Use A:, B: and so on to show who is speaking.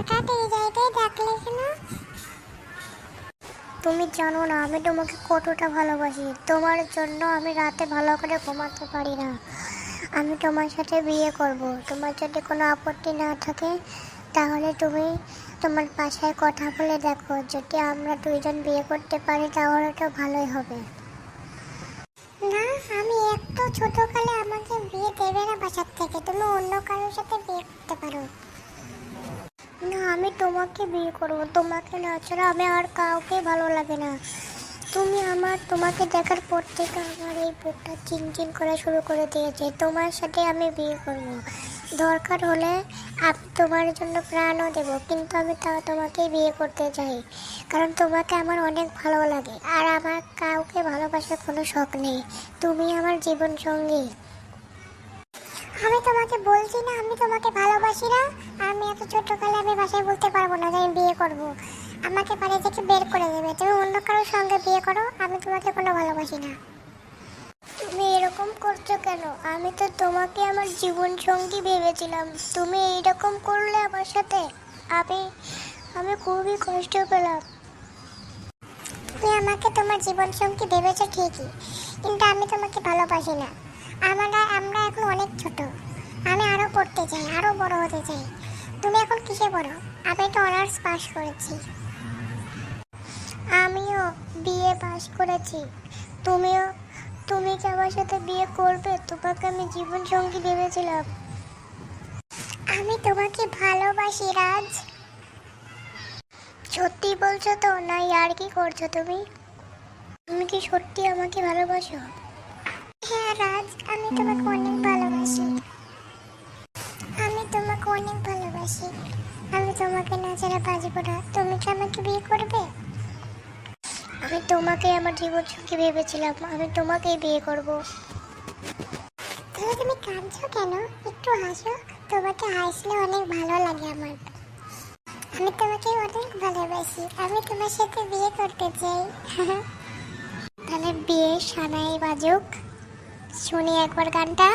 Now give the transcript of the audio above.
A: হঠাৎ এই জায়গায় ডাকলে কেন? তুমি জানো না আমি তোমাকে কতটা ভালোবাসি। তোমার জন্য আমি রাতে ভালো করে ঘুমাতে পারি না। আমি তোমার সাথে বিয়ে করব। তোমার যদি কোনো আপত্তি না থাকে তাহলে তুমি তোমার বাসায় কথা বলে দেখো, যদি আমরা দুইজন বিয়ে করতে পারি তাহলে তো ভালোই হবে। না, আমি একটু ছোটকালে আমাকে বিয়ে দেবে না বাসার থেকে। তুমি অন্য কারোর সাথে বিয়ে করতে পারো। না, আমি তোমাকে বিয়ে করব। তোমাকে না ছাড়া আমি আর কাউকে ভালো লাগে না। তোমাকে দেখার পর থেকে আমার এই বুকটা চিনচিন করা শুরু করে দিয়েছে। তোমার সাথে আমি বিয়ে করব। দরকার হলে আমি তোমার জন্য প্রাণও দেব, কিন্তু আমি তাও তোমাকেই বিয়ে করতে চাই। কারণ তোমাকে আমার অনেক ভালো লাগে, আর আমার কাউকে ভালোবাসার কোনো শখ নেই। তুমি আমার জীবন সঙ্গী। আমি তোমাকে বলছি না আমি তোমাকে ভালোবাসি না। আমি এত ছোটকালে আমি বাসায় বলতে পারবো না যে আমি বিয়ে করব। আমাকে বাড়ি থেকে বের করে দেবে। তুমি অন্য কারোর সঙ্গে বিয়ে করো, আমি তোমাকে কোনো ভালোবাসি না। তুমি এরকম করছো কেন? আমি তো তোমাকে আমার জীবন সঙ্গী ভেবেছিলাম, তুমি এইরকম করলে আমার সাথে। আমি আমি খুবই কষ্ট পেলাম। তুমি আমাকে তোমার জীবন সঙ্গী ভেবেছো ঠিকই, কিন্তু আমি তোমাকে ভালোবাসি না। আমরা এখন অনেক ছোট। আমি আরো পড়তে চাই, আরো বড় হতে চাই। তুমি এখন কিসে পড়ো? আমি তো অনার্স পাস করেছি। আমিও বিএ পাস করেছি। তুমি কি আমার সাথে বিয়ে করবে? তোমাকে আমি জীবন সঙ্গী ভেবেছিলাম। আমি তোমাকে ভালোবাসি রাজ। সত্যি বলছো তো, না আর কি করছো তুমি? তুমি কি সত্যি আমাকে ভালোবাসো? হ্যাঁ রাজ, আমি তোমাকে অনেক ভালোবাসি। আমি তোমাকে না ছাড়া বাঁচবো না। তুমি কি আমাকে বিয়ে করবে? আমি তোমাকে আমার জীবন সঙ্গী ভেবেছিলাম, আমি তোমাকেই বিয়ে করব। তাহলে তুমি কাঁদছো কেন? একটু হাসো। তোমাকে হাসলে অনেক ভালো লাগে আমার। আমি তোমাকে অনেক ভালোবাসি। আমি তোমার সাথে বিয়ে করতে চাই। তাহলে বিয়ে সানাই বাজুক, শুনি একবার গানটা।